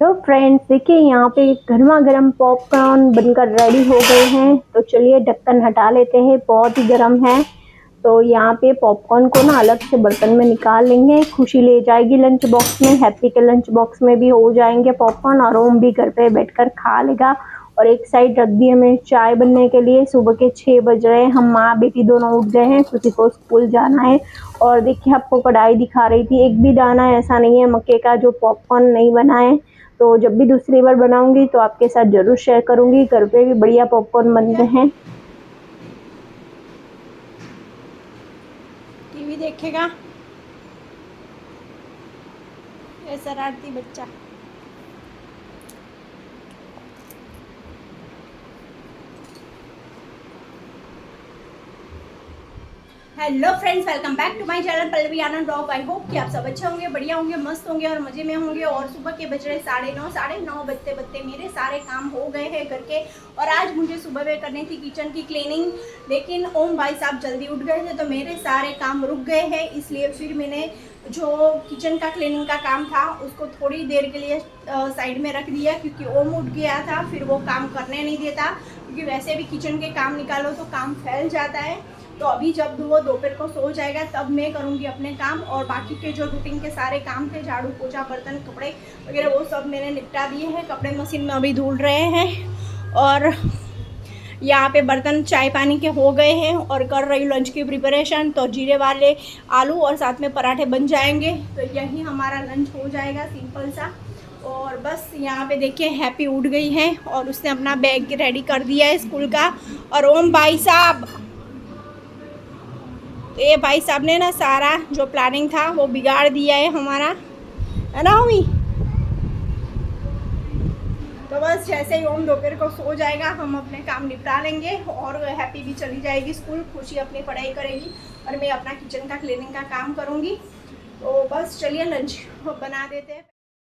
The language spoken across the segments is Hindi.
तो फ्रेंड्स देखिए यहाँ पे गर्मा गर्म पॉपकॉर्न बनकर रेडी हो गए हैं। तो चलिए ढक्कन हटा लेते हैं, बहुत ही गर्म है। तो यहाँ पे पॉपकॉर्न को ना अलग से बर्तन में निकाल लेंगे। खुशी ले जाएगी लंच बॉक्स में, हैप्पी के लंच बॉक्स में भी हो जाएंगे पॉपकॉर्न, और ओम भी घर पे बैठकर खा लेगा। और एक साइड रख दी हमें चाय बनने के लिए। सुबह के 6 बज रहे हैं, हम माँ बेटी दोनों उठ गए हैं, खुशी को स्कूल जाना है। और देखिए आपको कढ़ाई दिखा रही थी, एक भी दाना ऐसा नहीं है मक्के का जो पॉपकॉर्न नहीं बना है। तो जब भी दूसरी बार बनाऊंगी तो आपके साथ जरूर शेयर करूंगी। घर पे भी बढ़िया पॉपकॉर्न बनते हैं। टीवी देखेगा ये शरारती बच्चा। Hello friends, welcome back to my channel Pallavi Anand blog. I hope कि आप सब अच्छे होंगे, बढ़िया होंगे, मस्त होंगे और मजे में होंगे। और सुबह के बज रहे 9:30, 9:30 बजते बजते मेरे सारे काम हो गए हैं घर के। और आज मुझे सुबह में करनी थी किचन की क्लीनिंग, लेकिन ओम भाई साहब जल्दी उठ गए थे तो मेरे सारे काम रुक गए हैं। इसलिए फिर मैंने जो किचन का क्लीनिंग का काम था उसको थोड़ी देर के लिए साइड में रख दिया, क्योंकि ओम उठ गया था, फिर वो काम करने नहीं देता। क्योंकि वैसे भी किचन के काम निकालो तो काम फैल जाता है। तो अभी जब वो दोपहर को सो जाएगा तब मैं करूँगी अपने काम। और बाकी के जो रूटीन के सारे काम थे, झाड़ू पोछा बर्तन कपड़े वगैरह, वो सब मैंने निपटा दिए हैं। कपड़े मशीन में अभी धुल रहे हैं। और यहाँ पे बर्तन चाय पानी के हो गए हैं और कर रही हूँ लंच की प्रिपरेशन। तो जीरे वाले आलू और साथ में पराठे बन जाएंगे। तो यही हमारा लंच हो जाएगा, सिंपल सा। और बस यहाँ पे देखिए हैप्पी उठ गई है और उसने अपना बैग रेडी कर दिया है स्कूल का। और ओम भाई साहब, तो ये भाई साहब ने ना सारा जो प्लानिंग था वो बिगाड़ दिया है हमारा, है ना ओमी। तो बस जैसे ही ओम दोपहर को सो जाएगा हम अपने काम निपटा लेंगे और हैप्पी भी चली जाएगी स्कूल, खुशी अपनी पढ़ाई करेगी और मैं अपना किचन का क्लीनिंग का काम करूँगी। तो बस चलिए लंच बना देते हैं।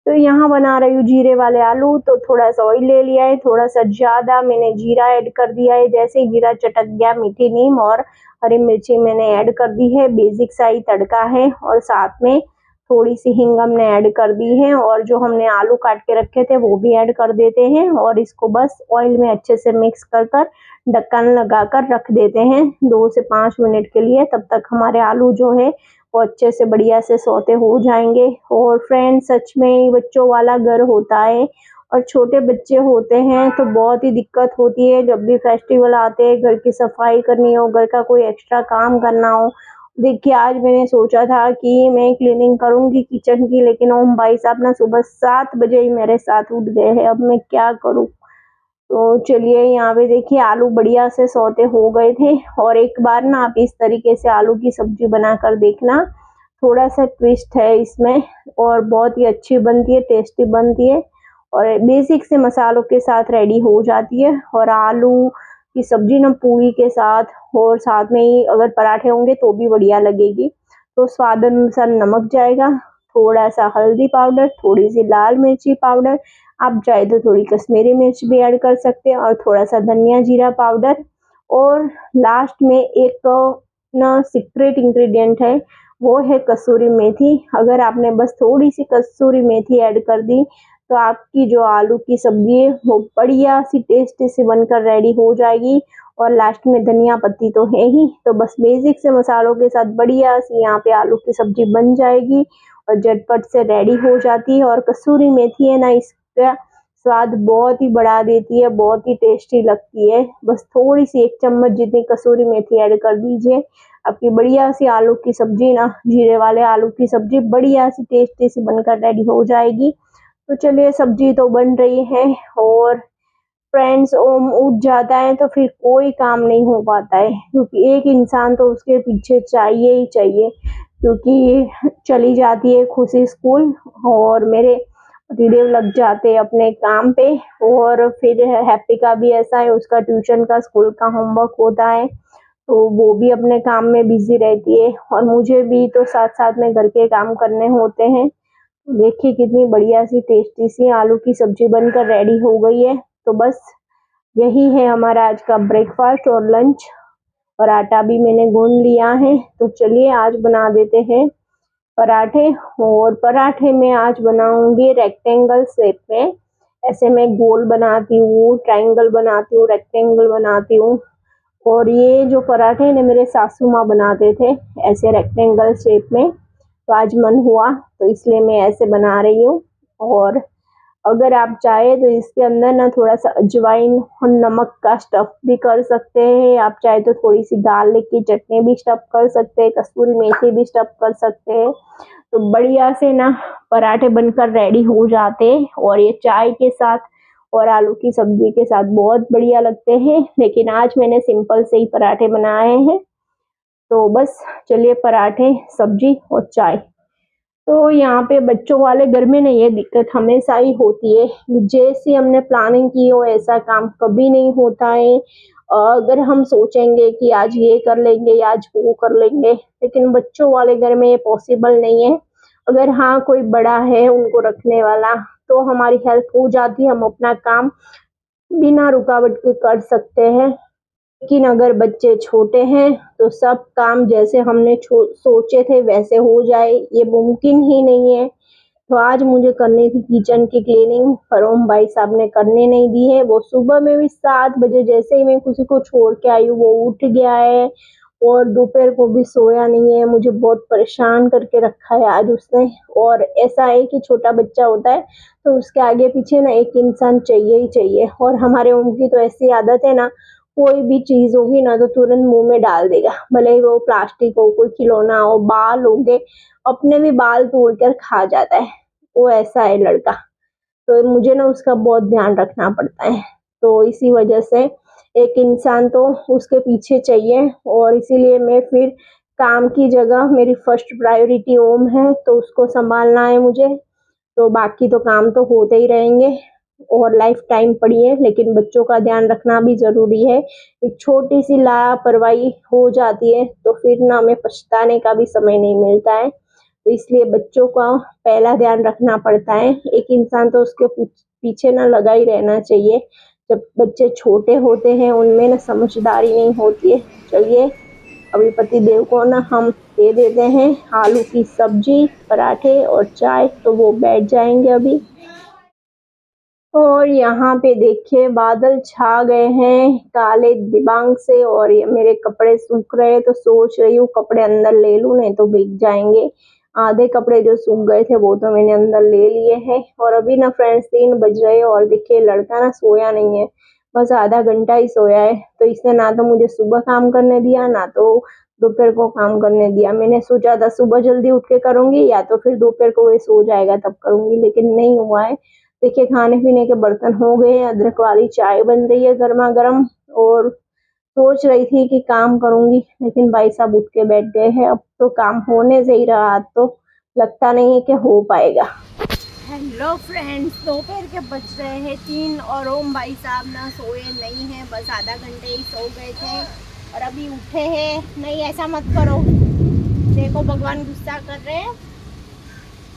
तो यहाँ बना रही हूँ जीरे वाले आलू। तो थोड़ा सा ऑयल ले लिया है, थोड़ा सा ज्यादा मैंने जीरा ऐड कर दिया है। जैसे जीरा चटक गया, मीठी नीम और हरी मिर्ची मैंने ऐड कर दी है। बेसिक सा ही तड़का है। और साथ में थोड़ी सी हींग हमने ऐड कर दी है, और जो हमने आलू काट के रखे थे वो भी ऐड कर देते हैं। और इसको बस ऑयल में अच्छे से मिक्स कर कर ढक्कन लगाकर रख देते हैं 2 से 5 मिनट के लिए। तब तक हमारे आलू जो है वो अच्छे से बढ़िया से सौते हो जाएंगे। और फ्रेंड सच में बच्चों वाला घर होता है, और छोटे बच्चे होते हैं तो बहुत ही दिक्कत होती है। जब भी फेस्टिवल आते हैं, घर की सफाई करनी हो, घर का कोई एक्स्ट्रा काम करना हो। देखिए आज मैंने सोचा था कि मैं क्लीनिंग करूंगी किचन की, लेकिन ओम भाई साहब ना सुबह 7 बजे ही मेरे साथ उठ गए हैं। अब मैं क्या करूं। तो चलिए यहाँ पे देखिए आलू बढ़िया से सौते हो गए थे। और एक बार ना आप इस तरीके से आलू की सब्जी बनाकर देखना, थोड़ा सा ट्विस्ट है इसमें और बहुत ही अच्छी बनती है, टेस्टी बनती है। और बेसिक से मसालों के साथ रेडी हो जाती है। और आलू की सब्जी ना पूरी के साथ और साथ में ही अगर पराठे होंगे तो भी बढ़िया लगेगी। तो स्वाद अनुसार नमक जाएगा, थोड़ा सा हल्दी पाउडर, थोड़ी सी लाल मिर्ची पाउडर, आप चाहे तो थोड़ी कश्मीरी मिर्च भी ऐड कर सकते हैं, और थोड़ा सा धनिया जीरा पाउडर। और लास्ट में एक ना सीक्रेट इंग्रेडिएंट है, वो है कसूरी मेथी। अगर आपने बस थोड़ी सी कसूरी मेथी ऐड कर दी तो आपकी जो आलू की सब्जी है वो बढ़िया सी टेस्टी सी बनकर रेडी हो जाएगी। और लास्ट में धनिया पत्ती तो है ही। तो बस बेसिक से मसालों के साथ बढ़िया सी यहाँ पे आलू की सब्जी बन जाएगी और झटपट से रेडी हो जाती है। और कसूरी मेथी है ना, इसका स्वाद बहुत ही बढ़ा देती है, बहुत ही टेस्टी लगती है। बस थोड़ी सी 1 चम्मच जितनी कसूरी मेथी ऐड कर दीजिए, आपकी बढ़िया सी आलू की सब्जी ना, जीरे वाले आलू की सब्जी बढ़िया सी टेस्टी सी बनकर रेडी हो जाएगी। तो चलिए सब्जी तो बन रही है। और फ्रेंड्स ओम उठ जाता है तो फिर कोई काम नहीं हो पाता है, क्योंकि एक इंसान तो उसके पीछे चाहिए ही चाहिए। क्योंकि चली जाती है खुशी स्कूल और मेरे पतिदेव लग जाते हैं अपने काम पे। और फिर हैप्पी का भी ऐसा है, उसका ट्यूशन का स्कूल का होमवर्क होता है, तो वो भी अपने काम में बिजी रहती है। और मुझे भी तो साथ साथ में घर के काम करने होते हैं। देखिए कितनी बढ़िया सी टेस्टी सी आलू की सब्जी बनकर रेडी हो गई है। तो बस यही है हमारा आज का ब्रेकफास्ट और लंच। और आटा भी मैंने गूंद लिया है। तो चलिए आज बना देते हैं पराठे। और पराठे में आज बनाऊंगी रेक्टेंगल शेप में। ऐसे मैं गोल बनाती हूँ, ट्रायंगल बनाती हूँ, रेक्टेंगल बनाती हूँ। और ये जो पराठे ने मेरे सासू माँ बनाते थे ऐसे रेक्टेंगल शेप में, तो आज मन हुआ तो इसलिए मैं ऐसे बना रही हूँ। और अगर आप चाहे तो इसके अंदर ना थोड़ा सा अजवाइन और नमक का स्टफ भी कर सकते हैं। आप चाहे तो थोड़ी सी गार्लिक की चटनी भी स्टफ कर सकते हैं, कसूरी मेथी भी स्टफ कर सकते हैं। तो बढ़िया से ना पराठे बनकर रेडी हो जाते हैं और ये चाय के साथ और आलू की सब्जी के साथ बहुत बढ़िया लगते हैं। लेकिन आज मैंने सिंपल से ही पराठे बनाए हैं। तो बस चलिए, पराठे, सब्जी और चाय। तो यहाँ पे बच्चों वाले घर में ना ये दिक्कत हमेशा ही होती है, जैसी हमने प्लानिंग की हो ऐसा काम कभी नहीं होता है। अगर हम सोचेंगे कि आज ये कर लेंगे, आज वो कर लेंगे, लेकिन बच्चों वाले घर में ये पॉसिबल नहीं है। अगर हाँ कोई बड़ा है उनको रखने वाला, तो हमारी हेल्प हो जाती है, हम अपना काम बिना रुकावट के कर सकते हैं। लेकिन अगर बच्चे छोटे हैं तो सब काम जैसे हमने सोचे थे वैसे हो जाए, ये मुमकिन ही नहीं है। तो आज मुझे करनी थी किचन की क्लीनिंग, पर ओम भाई साहब ने करने नहीं दी है। वो सुबह में भी 7 बजे जैसे ही मैं किसी को छोड़ के आई हूँ वो उठ गया है, और दोपहर को भी सोया नहीं है। मुझे बहुत परेशान करके रखा है आज उसने। और ऐसा है कि छोटा बच्चा होता है तो उसके आगे पीछे ना एक इंसान चाहिए ही चाहिए। और हमारे ओम की तो ऐसी आदत है ना, कोई भी चीज होगी ना तो तुरंत मुंह में डाल देगा, भले ही वो प्लास्टिक हो, कोई खिलौना हो, बाल होंगे, अपने भी बाल तोड़ कर खा जाता है। वो ऐसा है लड़का। तो मुझे ना उसका बहुत ध्यान रखना पड़ता है। तो इसी वजह से एक इंसान तो उसके पीछे चाहिए, और इसीलिए मैं फिर काम की जगह मेरी फर्स्ट प्रायोरिटी ओम है, तो उसको संभालना है मुझे। तो बाकी तो काम तो होते ही रहेंगे और लाइफ टाइम पड़ी है, लेकिन बच्चों का ध्यान रखना भी जरूरी है। एक छोटी सी लापरवाही हो जाती है तो फिर ना हमें पछताने का भी समय नहीं मिलता है। तो इसलिए बच्चों का पहला ध्यान रखना पड़ता है। एक इंसान तो उसके पीछे ना लगा ही रहना चाहिए। जब बच्चे छोटे होते हैं उनमें ना समझदारी नहीं होती है। चलिए, अभी पति देव को ना हम दे देते हैं आलू की सब्जी, पराठे और चाय, तो वो बैठ जाएंगे अभी। और यहाँ पे देखिए बादल छा गए हैं काले दिबांग से, और ये मेरे कपड़े सूख रहे हैं, तो सोच रही हूँ कपड़े अंदर ले लूं, नहीं तो भीग जाएंगे। आधे कपड़े जो सूख गए थे वो तो मैंने अंदर ले लिए हैं। और अभी ना फ्रेंड्स 3 बज रहे हैं और देखिए लड़का ना सोया नहीं है, बस आधा घंटा ही सोया है। तो इसने ना तो मुझे सुबह काम करने दिया, ना तो दोपहर को काम करने दिया। मैंने सोचा था सुबह जल्दी उठ के करूंगी, या तो फिर दोपहर को वो सो जाएगा तब करूंगी, लेकिन नहीं हुआ है। देखिए खाने पीने के बर्तन हो गए हैं, अदरक वाली चाय बन रही है गर्मा गर्म। और सोच रही थी कि काम करूंगी, लेकिन भाई साहब उठ के बैठ गए हैं। अब तो काम होने से ही रहा, आज तो लगता नहीं है कि हो पाएगा। हेलो फ्रेंड्स, दोपहर के बज रहे हैं 3 और ओम भाई साहब ना सोए नहीं हैं, बस आधा घंटे ही सो गए थे और अभी उठे हैं। नहीं ऐसा मत करो, देखो भगवान गुस्सा कर रहे हैं।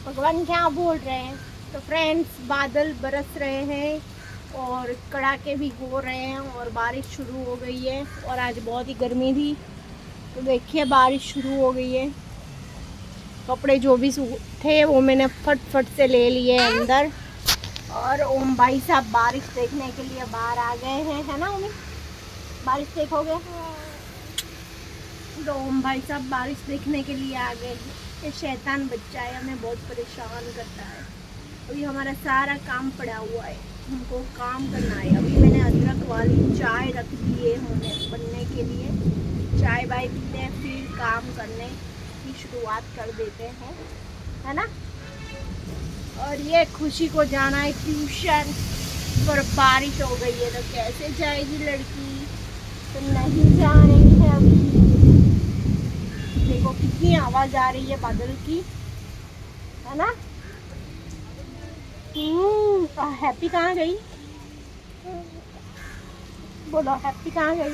भगवान क्या बोल रहे हैं? तो फ्रेंड्स बादल बरस रहे हैं और कड़ाके भी हो रहे हैं और बारिश शुरू हो गई है। और आज बहुत ही गर्मी थी, तो देखिए बारिश शुरू हो गई है। कपड़े जो भी थे वो मैंने फट से ले लिए अंदर। और ओम भाई साहब बारिश देखने के लिए बाहर आ गए हैं, है ना ओमी? बारिश देखोगे? तो ओम भाई साहब बारिश देखने के लिए आ गए हैं। ये शैतान बच्चा है, हमें बहुत परेशान करता है। अभी हमारा सारा काम पड़ा हुआ है, हमको काम करना है। अभी मैंने अदरक वाली चाय रख दी है होने बनने के लिए। चाय बाय पीते हैं फिर काम करने की शुरुआत कर देते हैं, है ना? और ये खुशी को जाना है ट्यूशन, पर बारिश हो गई है तो कैसे जाएगी लड़की? तो नहीं जा रही है अभी। देखो कितनी आवाज आ रही है बादल की, है ना? हैप्पी कहाँ गई? बोलो हैप्पी कहाँ गई?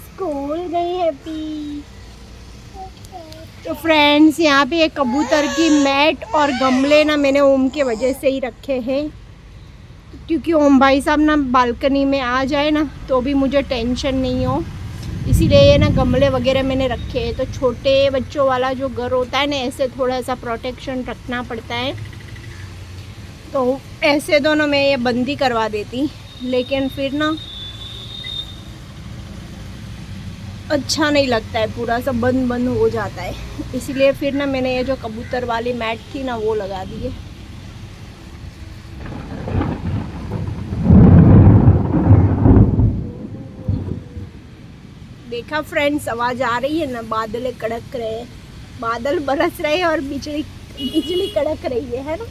स्कूल गई हैप्पी। तो फ्रेंड्स यहाँ पे एक कबूतर की मैट और गमले ना मैंने ओम के वजह से ही रखे हैं, क्योंकि ओम भाई साहब ना बालकनी में आ जाए ना तो भी मुझे टेंशन नहीं हो। इसीलिए ये ना गमले वगैरह मैंने रखे हैं। तो छोटे बच्चों वाला जो घर होता है ना, ऐसे थोड़ा सा प्रोटेक्शन रखना पड़ता है। तो ऐसे दोनों मैं ये बंदी करवा देती, लेकिन फिर ना अच्छा नहीं लगता है, पूरा सब बंद बंद हो जाता है। इसलिए फिर ना मैंने ये जो कबूतर वाली मैट थी ना वो लगा दी है। देखा फ्रेंड्स, आवाज़ आ रही है ना, बादल कड़क रहे हैं, बादल बरस रहे हैं और बिजली कड़क रही है ना।